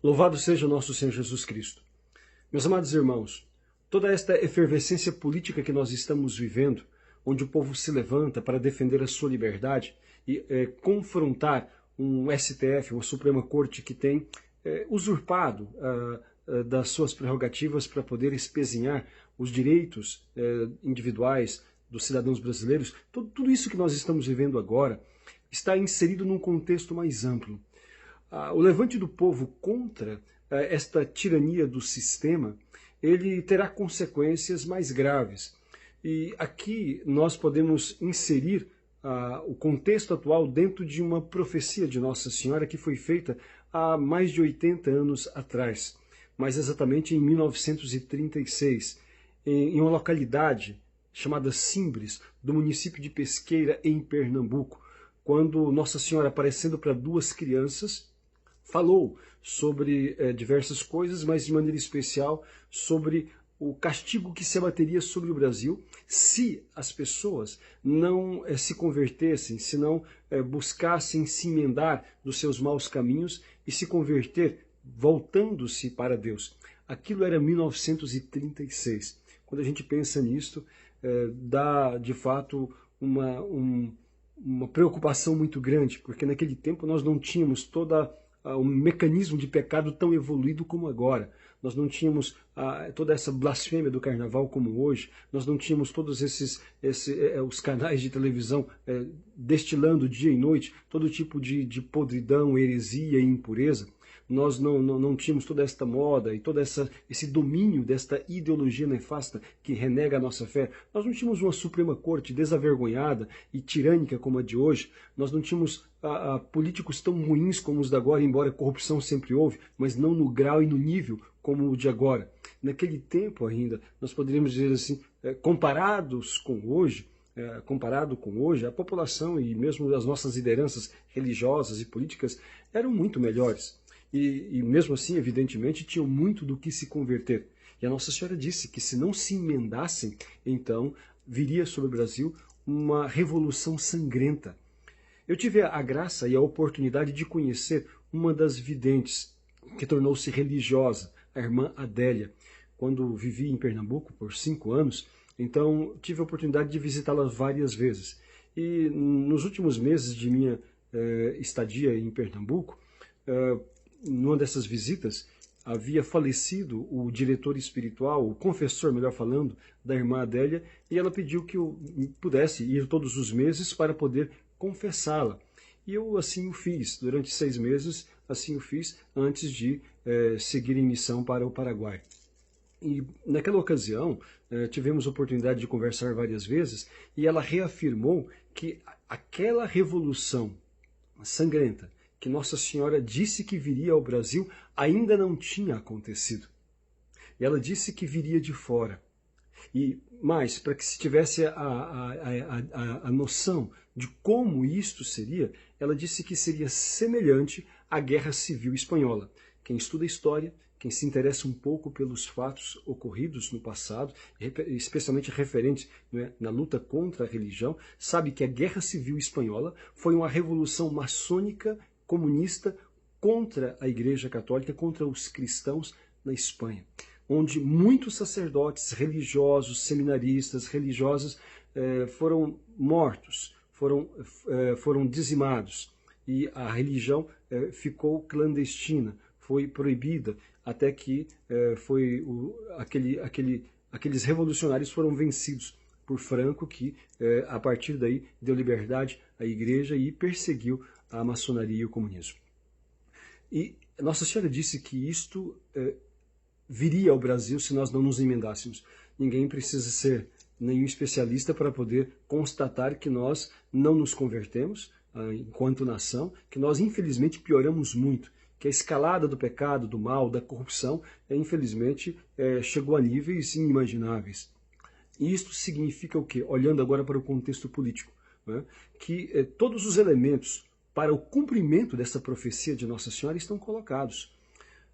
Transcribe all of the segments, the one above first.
Louvado seja o nosso Senhor Jesus Cristo. Meus amados irmãos, toda esta efervescência política que nós estamos vivendo, onde o povo se levanta para defender a sua liberdade e confrontar um STF, uma Suprema Corte que tem usurpado das suas prerrogativas para poder espezinhar os direitos individuais dos cidadãos brasileiros, tudo isso que nós estamos vivendo agora está inserido num contexto mais amplo. O levante do povo contra esta tirania do sistema, ele terá consequências mais graves. E aqui nós podemos inserir o contexto atual dentro de uma profecia de Nossa Senhora que foi feita há mais de 80 anos atrás, mais exatamente em 1936, em uma localidade chamada Simbres, do município de Pesqueira, em Pernambuco, quando Nossa Senhora, aparecendo para duas crianças, falou sobre diversas coisas, mas de maneira especial sobre o castigo que se abateria sobre o Brasil se as pessoas não se convertessem, se não buscassem se emendar dos seus maus caminhos e se converter voltando-se para Deus. Aquilo era 1936. Quando a gente pensa nisso, dá de fato uma preocupação muito grande, porque naquele tempo nós não tínhamos um mecanismo de pecado tão evoluído como agora. Nós não tínhamos toda essa blasfêmia do carnaval como hoje, nós não tínhamos todos os canais de televisão destilando dia e noite todo tipo de podridão, heresia e impureza. Nós não tínhamos toda esta moda e todo esse domínio desta ideologia nefasta que renega a nossa fé. Nós não tínhamos uma Suprema Corte desavergonhada e tirânica como a de hoje. Nós não tínhamos políticos tão ruins como os de agora, embora corrupção sempre houve, mas não no grau e no nível como o de agora. Naquele tempo ainda, nós poderíamos dizer assim, comparado com hoje, a população e mesmo as nossas lideranças religiosas e políticas eram muito melhores. E mesmo assim, evidentemente, tinham muito do que se converter. E a Nossa Senhora disse que se não se emendassem, então viria sobre o Brasil uma revolução sangrenta. Eu tive a graça e a oportunidade de conhecer uma das videntes, que tornou-se religiosa, a irmã Adélia. Quando vivi em Pernambuco por 5 anos, então tive a oportunidade de visitá-la várias vezes. E nos últimos meses de minha estadia em Pernambuco, numa dessas visitas, havia falecido o diretor espiritual, o confessor, melhor falando, da irmã Adélia, e ela pediu que eu pudesse ir todos os meses para poder confessá-la. E eu assim o fiz, durante 6 meses, assim o fiz, antes de seguir em missão para o Paraguai. E naquela ocasião, tivemos a oportunidade de conversar várias vezes, e ela reafirmou que aquela revolução sangrenta, que Nossa Senhora disse que viria ao Brasil, ainda não tinha acontecido. E ela disse que viria de fora. E mais, para que se tivesse a noção de como isto seria, ela disse que seria semelhante à Guerra Civil Espanhola. Quem estuda história, quem se interessa um pouco pelos fatos ocorridos no passado, especialmente referentes, na luta contra a religião, sabe que a Guerra Civil Espanhola foi uma revolução maçônica comunista contra a Igreja Católica, contra os cristãos na Espanha, onde muitos sacerdotes religiosos, seminaristas, religiosas foram mortos, foram dizimados, e a religião ficou clandestina, foi proibida, até que aqueles revolucionários foram vencidos por Franco, que a partir daí deu liberdade à Igreja e perseguiu a maçonaria e o comunismo. E Nossa Senhora disse que isto viria ao Brasil se nós não nos emendássemos. Ninguém precisa ser nenhum especialista para poder constatar que nós não nos convertemos enquanto nação, que nós infelizmente pioramos muito, que a escalada do pecado, do mal, da corrupção, infelizmente chegou a níveis inimagináveis. E isto significa o quê? Olhando agora para o contexto político, né? Que todos os elementos para o cumprimento dessa profecia de Nossa Senhora estão colocados.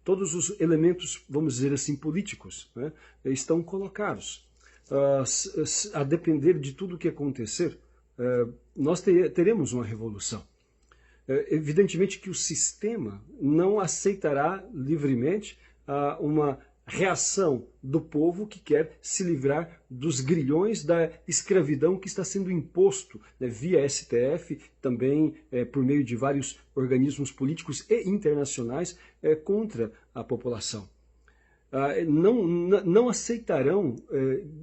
Todos os elementos, vamos dizer assim, políticos, né, estão colocados. A depender de tudo o que acontecer, nós teremos uma revolução. Evidentemente que o sistema não aceitará livremente uma reação do povo que quer se livrar dos grilhões da escravidão que está sendo imposto, né, via STF, também por meio de vários organismos políticos e internacionais contra a população. Não aceitarão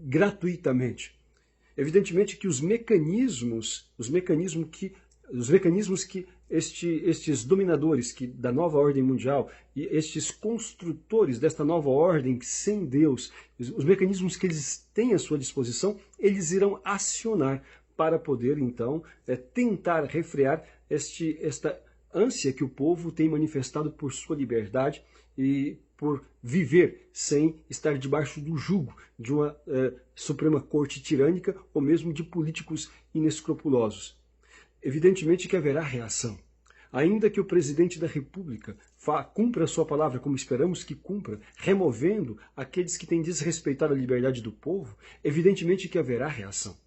gratuitamente. Evidentemente que os mecanismos que estes dominadores da nova ordem mundial e estes construtores desta nova ordem sem Deus, os mecanismos que eles têm à sua disposição, eles irão acionar para poder, então, tentar refrear esta ânsia que o povo tem manifestado por sua liberdade e por viver sem estar debaixo do jugo de uma Suprema Corte tirânica ou mesmo de políticos inescrupulosos. Evidentemente que haverá reação. Ainda que o presidente da República cumpra a sua palavra, como esperamos que cumpra, removendo aqueles que têm desrespeitado a liberdade do povo, evidentemente que haverá reação.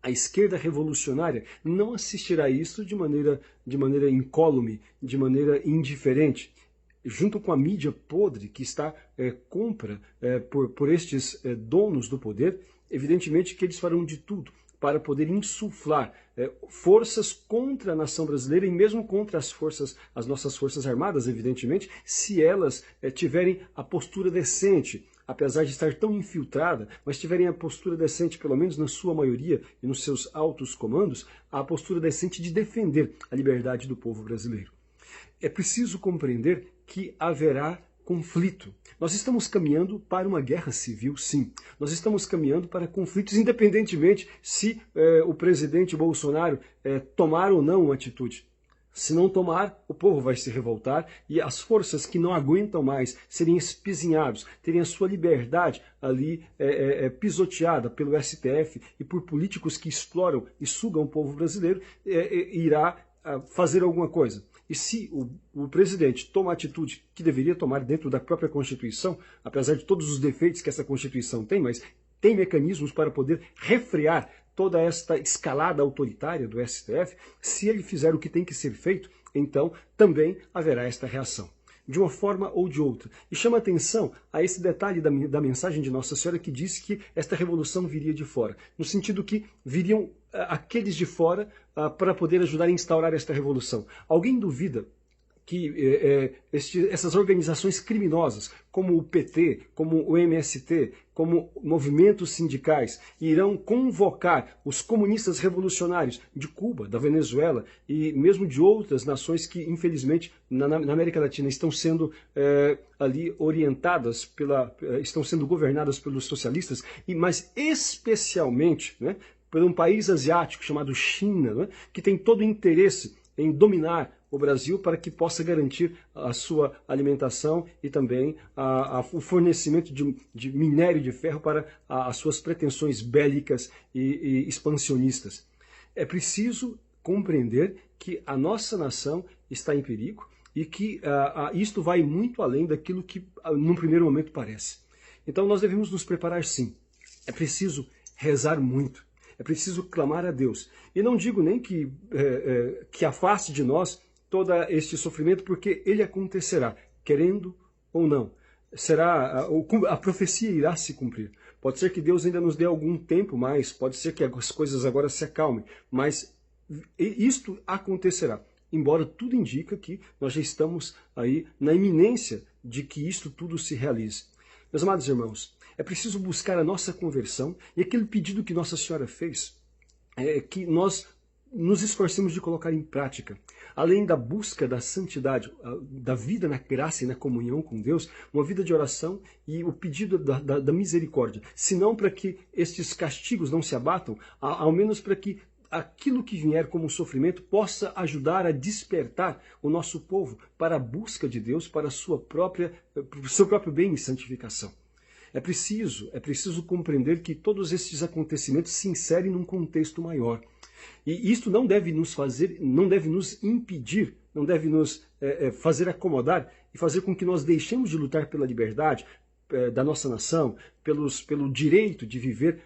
A esquerda revolucionária não assistirá a isso de maneira incólume, de maneira indiferente. Junto com a mídia podre que está compra por estes donos do poder, evidentemente que eles farão de tudo para poder insuflar forças contra a nação brasileira e mesmo contra as nossas forças armadas, evidentemente, se elas tiverem a postura decente, apesar de estar tão infiltrada, mas tiverem a postura decente, pelo menos na sua maioria e nos seus altos comandos, a postura decente de defender a liberdade do povo brasileiro. É preciso compreender que haverá conflito. Nós estamos caminhando para uma guerra civil, sim. Nós estamos caminhando para conflitos, independentemente se o presidente Bolsonaro tomar ou não uma atitude. Se não tomar, o povo vai se revoltar e as forças que não aguentam mais serem espizinhados, terem a sua liberdade ali pisoteada pelo STF e por políticos que exploram e sugam o povo brasileiro, irá fazer alguma coisa. E se o presidente toma a atitude que deveria tomar dentro da própria Constituição, apesar de todos os defeitos que essa Constituição tem, mas tem mecanismos para poder refrear toda esta escalada autoritária do STF, se ele fizer o que tem que ser feito, então também haverá esta reação, de uma forma ou de outra. E chama atenção a esse detalhe da mensagem de Nossa Senhora que diz que esta revolução viria de fora, no sentido que viriam aqueles de fora para poder ajudar a instaurar esta revolução. Alguém duvida que essas organizações criminosas, como o PT, como o MST, como movimentos sindicais, irão convocar os comunistas revolucionários de Cuba, da Venezuela e mesmo de outras nações que, infelizmente, na América Latina estão sendo ali orientadas, estão sendo governadas pelos socialistas, mas especialmente, né, por um país asiático chamado China, né, que tem todo o interesse em dominar o Brasil para que possa garantir a sua alimentação e também o fornecimento de minério de ferro para as suas pretensões bélicas e expansionistas. É preciso compreender que a nossa nação está em perigo e que isto vai muito além daquilo que num primeiro momento parece. Então nós devemos nos preparar sim. É preciso rezar muito. É preciso clamar a Deus. E não digo nem que afaste de nós todo este sofrimento, porque ele acontecerá, querendo ou não. A profecia irá se cumprir. Pode ser que Deus ainda nos dê algum tempo mais, pode ser que as coisas agora se acalmem, mas isto acontecerá. Embora tudo indica que nós já estamos aí na iminência de que isto tudo se realize. Meus amados irmãos, é preciso buscar a nossa conversão e aquele pedido que Nossa Senhora fez, que nós nos esforcemos de colocar em prática. Além da busca da santidade, da vida na graça e na comunhão com Deus, uma vida de oração e o pedido da misericórdia. Se não para que estes castigos não se abatam, ao menos para que aquilo que vier como sofrimento possa ajudar a despertar o nosso povo para a busca de Deus, para o seu próprio bem e santificação. É preciso compreender que todos estes acontecimentos se inserem num contexto maior. E isto não deve nos impedir, não deve nos fazer acomodar e fazer com que nós deixemos de lutar pela liberdade, da nossa nação, pelo direito de viver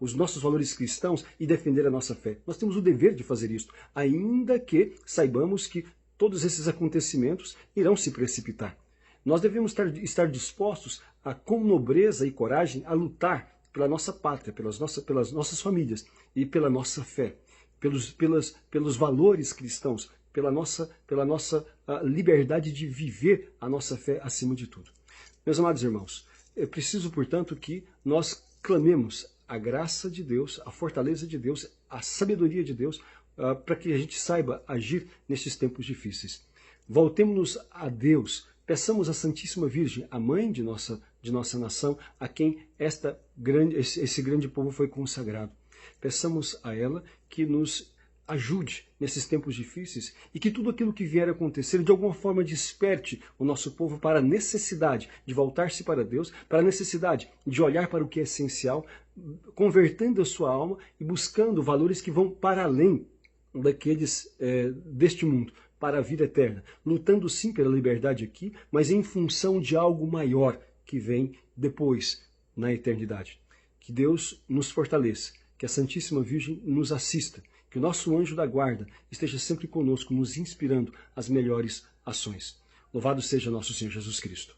os nossos valores cristãos e defender a nossa fé. Nós temos o dever de fazer isso, ainda que saibamos que todos esses acontecimentos irão se precipitar. Nós devemos estar dispostos com nobreza e coragem, a lutar pela nossa pátria, pelas nossas famílias e pela nossa fé, pelos valores cristãos, pela nossa liberdade de viver a nossa fé acima de tudo. Meus amados irmãos, é preciso, portanto, que nós clamemos a graça de Deus, a fortaleza de Deus, a sabedoria de Deus, para que a gente saiba agir nestes tempos difíceis. Voltemos-nos a Deus, peçamos à Santíssima Virgem, a mãe de nossa nação, a quem esse grande povo foi consagrado. Peçamos a ela que nos ajude nesses tempos difíceis e que tudo aquilo que vier a acontecer de alguma forma desperte o nosso povo para a necessidade de voltar-se para Deus, para a necessidade de olhar para o que é essencial, convertendo a sua alma e buscando valores que vão para além daqueles deste mundo, para a vida eterna, lutando sim pela liberdade aqui, mas em função de algo maior que vem depois, na eternidade. Que Deus nos fortaleça, que a Santíssima Virgem nos assista, que o nosso anjo da guarda esteja sempre conosco, nos inspirando as melhores ações. Louvado seja nosso Senhor Jesus Cristo.